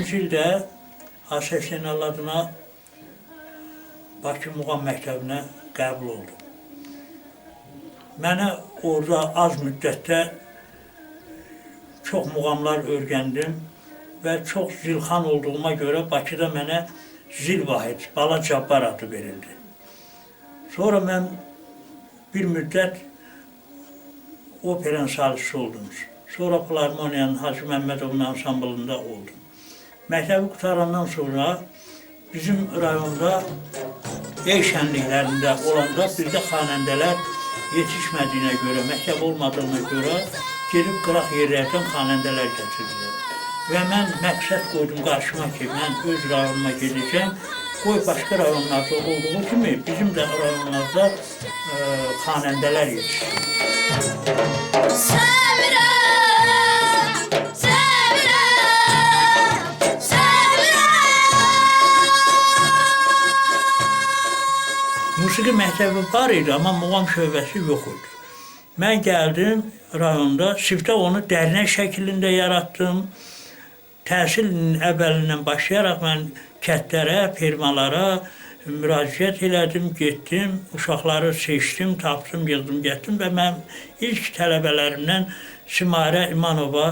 2000-cı ildə Asif Zeynal adına Bakı Muğam Məktəbinə qəbul oldum. Mənə orada az müddətdə çox muğamlar öyrəndim və çox zilxan olduğuma görə Bakıda mənə Zil Vahid, Bala Cabbar adı verildi. Sonra mən bir müddət operanın solisti oldum. Sonra Filarmoniyanın Hacı Məmmədovun ansamblında oldum. Məktəbi qutarandan sonra bizim rayonda el şənliklərində olanda bizdə xanəndələr yetişmədiyinə görə, məktəb olmadığına görə gedib qıraq yerlərdən xanəndələr gətirdilər. Və mən məqsəd qoydum qarşıma ki, mən öz rayonuma gedəcəm. Qoy başqa rayonlarda olduğu kimi bizim də rayonlarda xanəndələr yetişsin. Musiqi məktəbi var idi, amma muğam şöbəsi yox idi. Mən gəldim rayonda, Sivdə onu dərnək şəklində yaratdım. Təhsilin əvvəlindən başlayaraq mən kətlərə, firmalara müraciət elədim, getdim, uşaqları seçdim, tapdım, yığdım, getdim və mən ilk tələbələrimdən Simarə İmanova,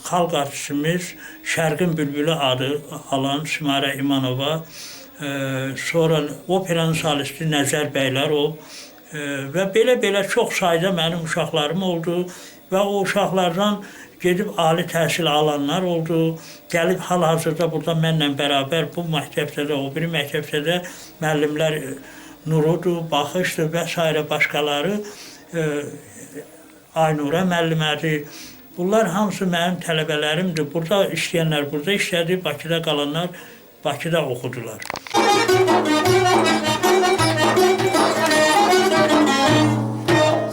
xalq artistimiz, Şərqin Bülbülü adı alan Simarə İmanova, sonra operanın solisti Nəzər Bəylərov və belə-belə çox sayda mənim uşaqlarım oldu və o uşaqlardan gedib ali təhsil alanlar oldu. Gəlib hal-hazırda burada mənlə bərabər bu məktəbdə də, o biri məktəbdə də müəllimlər Nurudur, Baxışdır və s. başqaları, Aynurə müəllimədir. Bunlar hamısı mənim tələbələrimdir. Burada işləyənlər burada işlədi, Bakıda qalanlar Bakıda oxudular.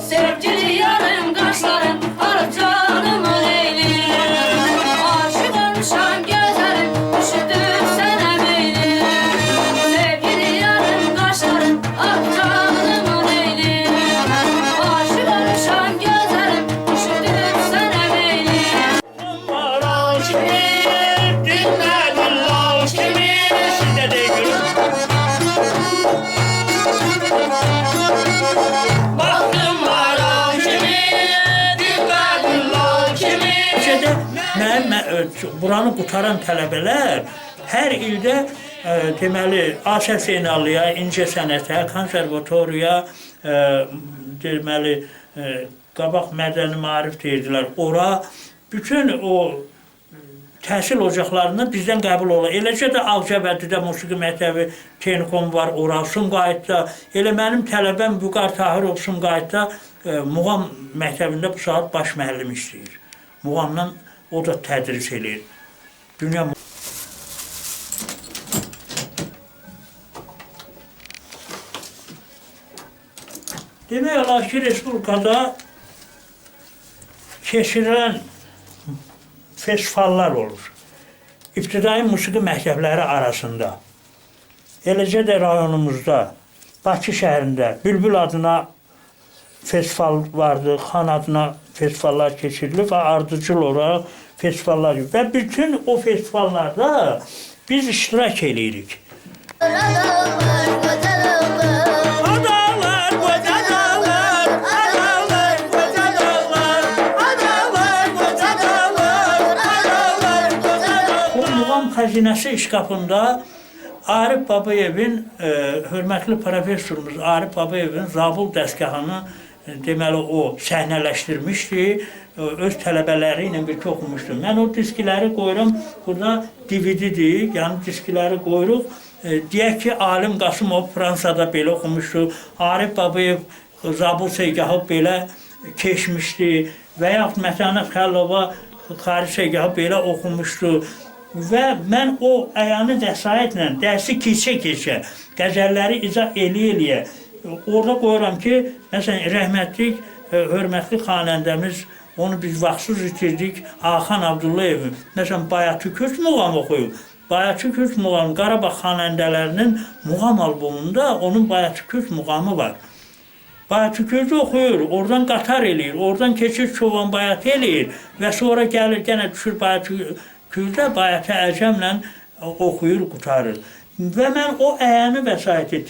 Sevgili yarım qaşlarım, arıq canımı leylim. Aşıq olmuşam gözəlim, üşüdür sənə meylim. Sevgili yarım qaşlarım, arıq canımı leylim. Aşıq olmuşam gözəlim, üşüdür sənə meylim. Maral kimi, dinlədim lal kimi. Sizdə də görün. Baxdım maral kimi, dinlədim lal kimi. Buranı qutaran tələbələr hər ildə deməli Asif Zeynallıya, incə sənətə, konservatoriya, deməli qabaq mədəni maarif deyirdilər. Ora bütün o təhsil ocaqlarından bizdən qəbul olur. Eləcə də Ağcabədidə musiqi məktəbi Texnikum var, ora Sumqayıtda. Elə mənim tələbəm Vüqar Tahirov Sumqayıtda muğam məktəbində bu saat baş müəllim işləyir. Muğamdan o da tədris eləyir. Dünya demək olar ki, Respublikada keçirilən festivallar olur. İbtidai musiqi məktəbləri arasında. Eləcə də rayonumuzda, Bakı şəhərində Bülbül adına festival vardı, Xan adına festivallar keçirilir və ardıcıl olaraq festivallar var. Və bütün o festivallarda biz iştirak edirik. Xəzinəsi işqapında Arif Babayevin, hörmətli professorumuz Arif Babayevin Zabul dəstgahını deməli o səhnələşdirmişdi, öz tələbələri ilə birlikdə oxumuşdu. Mən o diskiləri qoyuram, burada DVD-dir, yəni diskiləri qoyuruq. Deyək ki, Alim Qasımov Fransada belə oxumuşdu, Arif Babayev Zabul Seygahı belə keçmişdi və yaxud Mətanət Xəllova Xaric Seygahı belə oxumuşdu. Və mən o əyani vəsaitlə dərsi keçə-keçə, qəzəlləri izah eləyə-eləyə orada qoyuram ki, məsələn, rəhmətlik, hörmətli xanəndəmiz, onu biz vaxtsız itirdik, Axan Abdullayevin, məsələn, Bayatı Köç muğam oxuyub. Bayatı Köç muğam, Qarabağ xanəndələrinin muğam albumunda onun Bayatı Köç muğamı var. Bayatı Köç oxuyur, oradan qatar eləyir, oradan keçir Çoban Bayatı eləyir və sonra gəlir, gənə düşür Bayatı Güldə bayatı əcəmlə oxuyur, qutarır. Və mən o əyani vəsaiti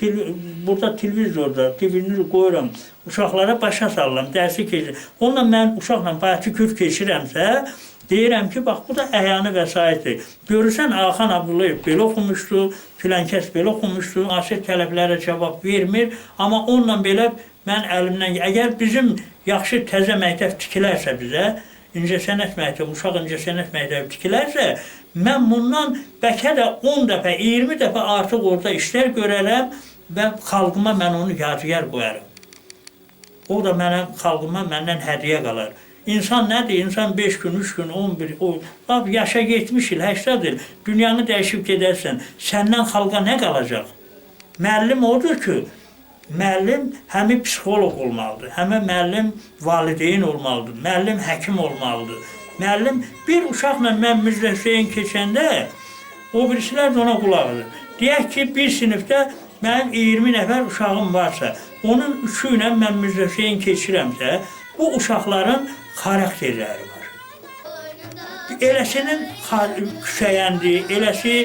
burada televizorda, TV'ni qoyuram, uşaqlara başa salıram, dərsi keçir. Onunla mən uşaqla bayatı gül keçirəmsə, deyirəm ki, bax, bu da əyani vəsaitdir. Görürsən, Axan Abdullayev belə oxumuşdu, filankəs belə oxumuşdu, asir tələblərə cavab vermir, amma onunla belə mən əlimdən, əgər bizim yaxşı təzə məktəb tikilərsə bizə, incəsənət məktəbi, uşaq incəsənət məktəbi tikilərsə, mən bundan bəlkə də 10 dəfə, 20 dəfə artıq orada işlər görərəm və xalqıma mən onu yadigar qoyarım. O da mənim xalqıma məndən hədiyyə qalar. İnsan nədir? İnsan 5 gün, 3 gün, 11, yaşa 70 il, 80 il, dünyanı dəyişib gedərsən, səndən xalqa nə qalacaq? Müəllim odur ki, müəllim həmi psixoloq olmalıdır, həmi müəllim valideyn olmalıdır, müəllim həkim olmalıdır. Müəllim bir uşaqla mən müzrəfəyin keçəndə, o birisilər də ona qulaq edir. Deyək ki, bir sinifdə mənim 20 nəfər uşağım varsa, onun 3-ü ilə mən müzrəfəyin keçirəmsə, bu uşaqların xarakterləri var. Eləsinin küçəyəndir, eləsi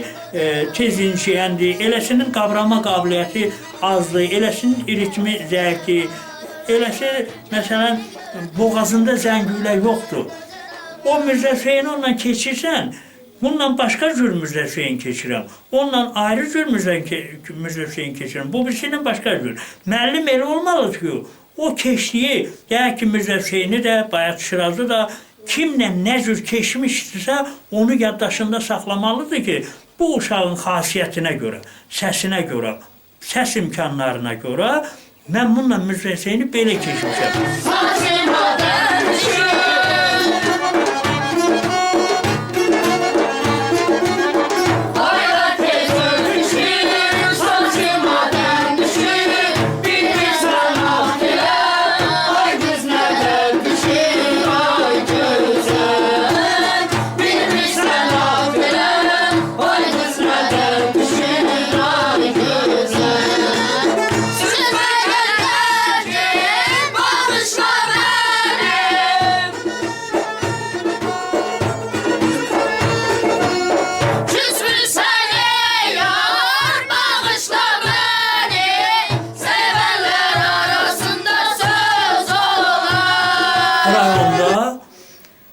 tez inciyəndir, eləsinin qavrama qabiliyyəti azdır, eləsinin ritmi zəifdir, eləsi, məsələn, boğazında zəngülə yoxdur. O müzrəfəyin onunla keçirsən, bununla başqa cür müzrəfəyin keçirəm, onunla ayrı cür müzrəfəyin keçirəm, bu birisindən başqa cür. Müəllim elə olmalıdır ki, o keçdiyi, deyək ki, müzrəfəyini də, Bayat Şirazı da kimlə nə cür keçmişdirsə, onu yaddaşında saxlamalıdır ki, bu uşağın xasiyyətinə görə, səsinə görə, səs imkanlarına görə mən bununla müzrəfəyini belə keçmişəm. Rayonda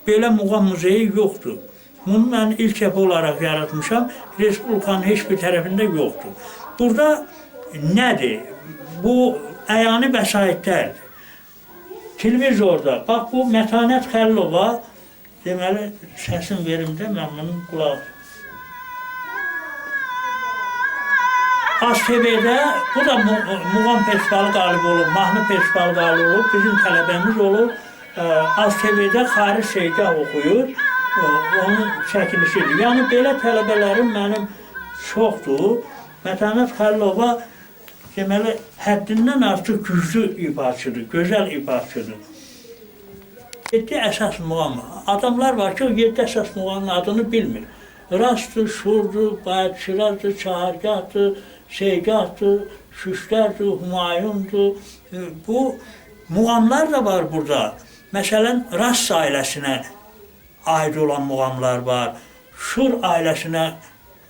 belə muğam muzeyi yoxdur. Bunu mən ilk dəfə olaraq yaratmışam. Respublikanın heç bir tərəfində yoxdur. Burada nədir? Bu əyani vəsaitlərdir. Televizorda, bax bu Mətanət Xəlilova, deməli, səsim verimdə mən bunun qulaq. ASTV-də, bu da muğam festivalı qalib olub, mahnı festivalı qalib olub, bizim tələbəmiz olub. ASTV-də Xarif Seygah oxuyur, onun çəkilişidir. Yəni, belə tələbələrim mənim çoxdur. Mətanət Xəlilova, deməli, həddindən artıq güclü ifaçıdır, gözəl ifaçıdır. 7 əsas muğam. Adamlar var ki, o 7 əsas muğamın adını bilmir. Rastdır, şurdur, Bayat Şirazdır, Çahargahdır, Seygahdır, Şüşlərdir, Humayundur. Bu muğamlar da var burada. Məsələn, Rast ailəsinə aid olan muğamlar var, Şur ailəsinə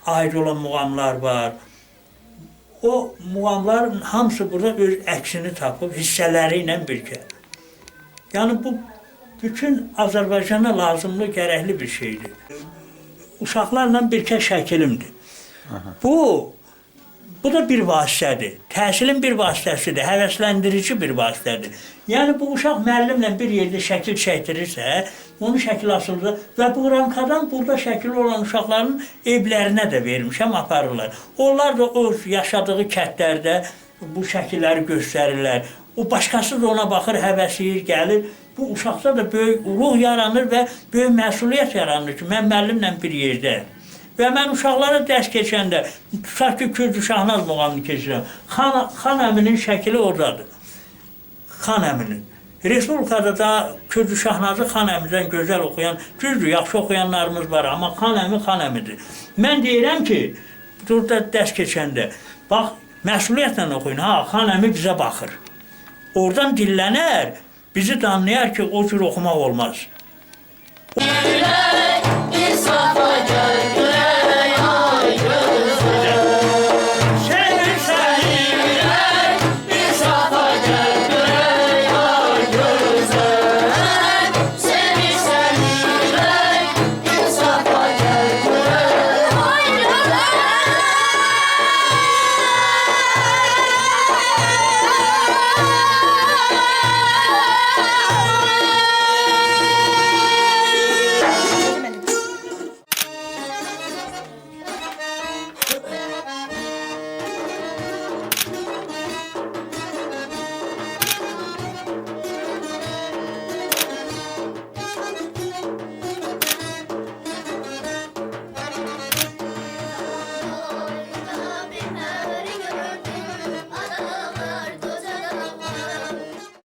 aid olan muğamlar var. O muğamların hamısı burada öz əksini tapıb, hissələri ilə birgə. Yəni, bu bütün Azərbaycana lazımlı, gərəkli bir şeydir. Uşaqlarla birgə şəkilimdir. Bu da bir vasitədir. Təhsilin bir vasitəsidir, həvəsləndirici bir vasitədir. Yəni, bu uşaq müəllimlə bir yerdə şəkil çəkdirirsə, onun şəkil asılır və bu rankadan burada şəkil olan uşaqların evlərinə də vermişəm, aparırlar. Onlar da o yaşadığı kətlərdə bu şəkilləri göstərirlər. O başqası da ona baxır, həvəsləyir, gəlir. Bu uşaqda da böyük ruh yaranır və böyük məsuliyyət yaranır ki, mən müəllimlə bir yerdəyim. Və mən uşaqlara dərs keçəndə, tutaq ki, Kürdü Şahnaz muğamını keçirəm. Xan əminin şəkili oradadır. Xan əminin. Respublikada da Kürdü Şahnazı Xan əmidən gözəl oxuyan, düzdür, yaxşı oxuyanlarımız var, amma Xan əmi Xan əmidir. Mən deyirəm ki, burada dərs keçəndə, bax, məsuliyyətlə oxuyun, Xan əmi bizə baxır. Oradan dillənər, bizi danlayar ki, o cür oxumaq olmaz. safa gel